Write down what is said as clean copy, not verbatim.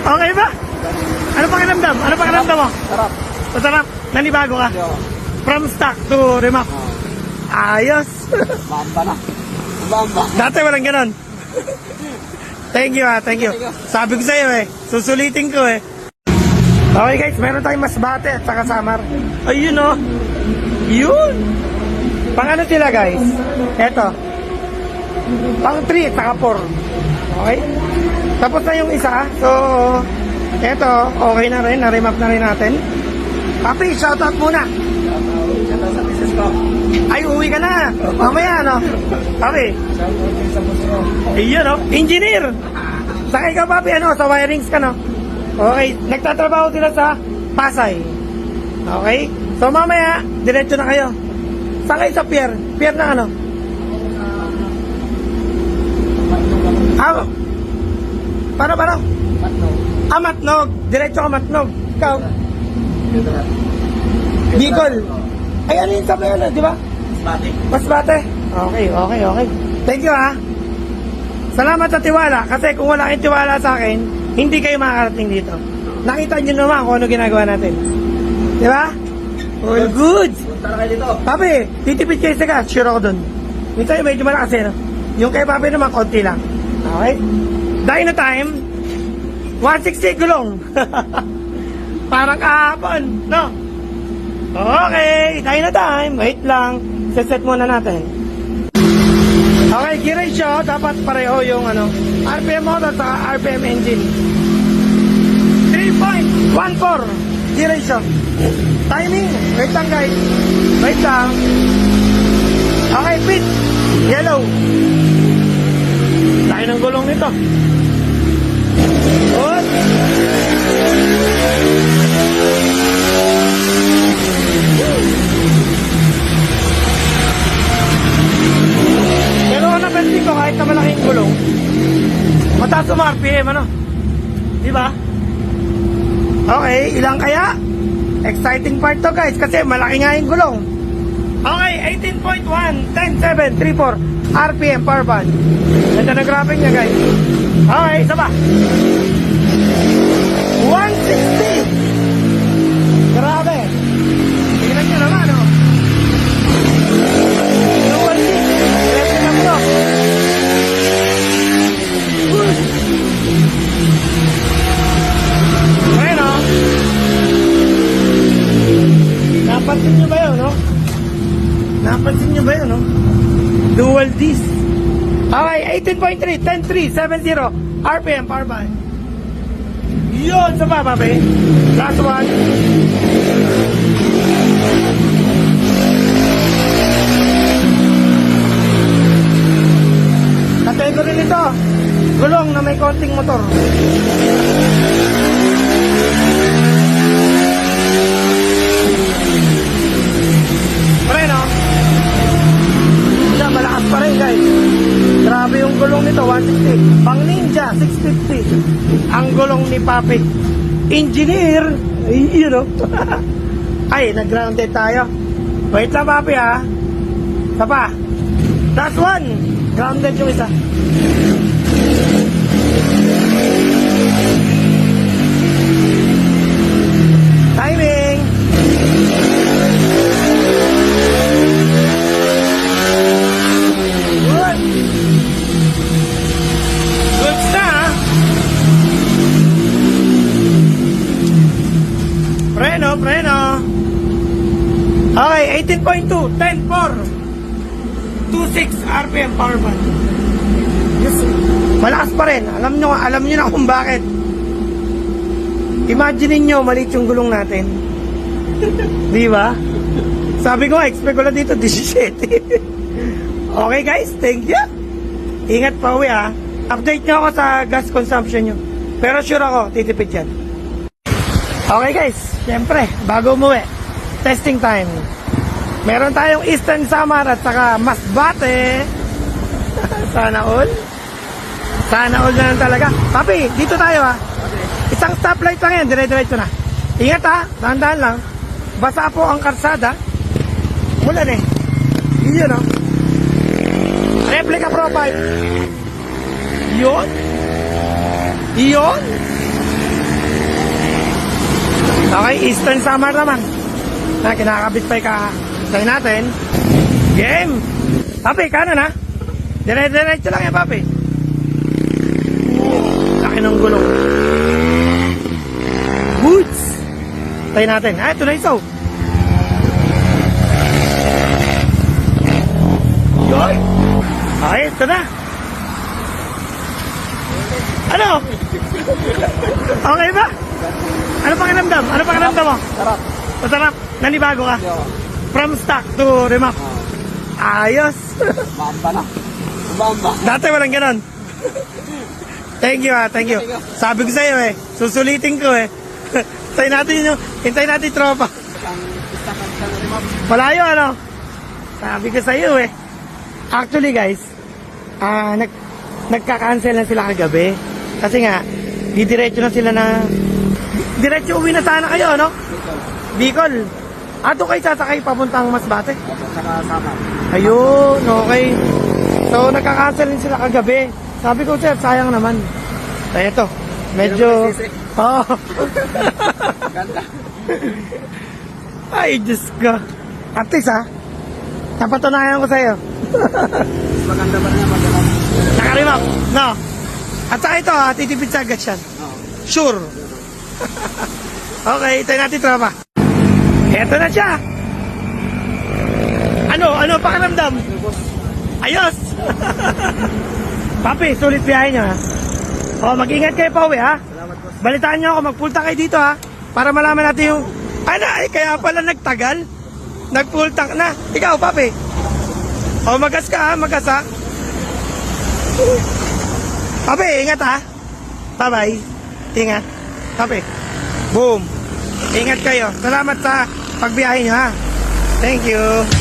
Okay ba? Ano pakiramdam? Ano pakiramdam mo? Sarap. Masarap. Nanibago ka? Yo. From stock to remap. Ayos. Mamba na. Mamba. Dati walang ganon. Thank you thank you. Sabi ko sa'yo susulitin ko Okay guys, meron tayong masbate at saka samar. Ayun Yun. Pang ano sila guys? Eto. Pang 3 at saka 4. Okay? Tapos na yung isa. So, eto, okay na rin. Na-remap na rin natin. Papi, shoutout muna. Shoutout sa business ko. Ay, uwi ka na. Mamaya, Papi. Shoutout din sa boss ko. Ayun, engineer. Saka ikaw, Papi, sa wirings ka, Okay, nagtatrabaho sila sa Pasay. Okay? So, mamaya, diretso na kayo. Saan kayo sa pier? Pier na ano? Paano? Matnog. Matnog. Diretso ka Matnog. Ikaw? Bicol. Ay, ano yung sabi di ba? Masbate. Masbate. Okay. Thank you, Salamat sa tiwala. Kasi kung wala kayong tiwala sa akin, hindi kayo makakarating dito. Nakita nyo naman kung ano ginagawa natin. Di ba? All good. Punta na kayo dito. Papi, titipid kayo sa gas. Sure ako dun. Minsan medyo malakas Yung kay Papi naman, konti lang. Okay? Dyno time, 160 gulong. Parang kahapon, Okay, dyno time. Wait lang. Set muna natin. Okay, gear ratio, dapat pareho yung RPM motor sa RPM engine. 3.14 gear ratio. Timing, wait lang guys. Wait lang. Okay, pitch, yellow. Laki ng gulong nito. Good. Pero napansin ko kahit na malaking gulong, mataas yung RPM, Di ba? Okay, ilang kaya? Exciting part to guys kasi malaki nga yung gulong. Okay, 18.1, 10.7, 3.4 RPM power band. Ganda na graphic niya guys. Okay, isa pa. 160. Grabe. Tingnan nyo naman, Dual seat. Diretso na po. Ayan, Napansin nyo ba yun, Napansin nyo ba yun, Dual disc. Okay, 18.3, 10.3, 70 RPM power band. Yun, sa pa, Papi. Last one. Category nito, gulong na may konting motor. Malakas pa rin guys. Grabe yung gulong nito, 160. Pang Ninja, 650. Ang gulong ni Papi. Engineer. Ay, nag-grounded tayo. Wait lang, Papi, Isa pa. Last one. Grounded yung isa. Timing. Preno. Okay, 18.2, 10.4, 26 RPM power band. Yes, malakas pa rin. Alam nyo na kung bakit. Imagine nyo, maliit yung gulong natin. Di ba? Sabi ko, expect ko lang dito, 17. Okay guys, thank you. Ingat pa uwi Update nyo ako sa gas consumption nyo. Pero sure ako, titipid yan. Okay guys, syempre, bago umuwi, testing time. Meron tayong Eastern Samar at saka Masbate. Sana all. Sana all na lang talaga. Papi, dito tayo Isang stoplight lang yan, dire-diretso na. Ingat dahan-dahan lang. Basa po ang karsada. Mulan Yun Replica profile. Yun. Okay, Eastern Summer naman. Na kinakabit pa yung tayo natin. Game! Papi, kanan ha? Dire-diretso lang yan, papi. Laki ng gulong. Boots! Tayo natin. Ah, ito na isaw. Yun! Okay, ito na. Ano? Okay ba? Ano pakiramdam? Ano pakiramdam mo? Sarap. Masarap. Nanibago ka? Yo. From stock to remap. Ayos. Bamba na. Bamba. Dati walang ganon. Thank you thank you. Sabi ko sa'yo susulitin ko Hintayin natin hintayin natin tropa. Ang istakan sa rimap. Malayo ano? Sabi ko sa'yo Actually guys, nagka-cancel na sila kagabi. Kasi nga, didiretso na sila diretso uwi na sana kayo, no? Bicol. Ato kayo sasakay papuntang Masbate. Saka sama. Ayun, okay. So, nagka-cancel din sila kagabi. Sabi ko, sir, sayang naman. Ay, ito. Medyo... Oo. Ganda. Ay, Diyos ko. At least, napatunayan ko sa'yo. Maganda ba niya maganda? Nakarimap, no? At saka ito, titipid sa agad yan. Oo. Sure. Okay, tayo natin tropa. Eto na siya. Ano pakiramdam? Ayos. Papi, sulit biyahe nyo mag-ingat kayo pa uwi Salamat boss. Balitaan nyo ako, magpulta kayo dito para malaman natin yung kaya pala nagtagal. Nag-full tank na. Ikaw, papi. Magas ka magas Papi, ingat Bye-bye. Ingat. Papi. Boom. Ingat kayo. Salamat sa pagbiyahe nyo Thank you.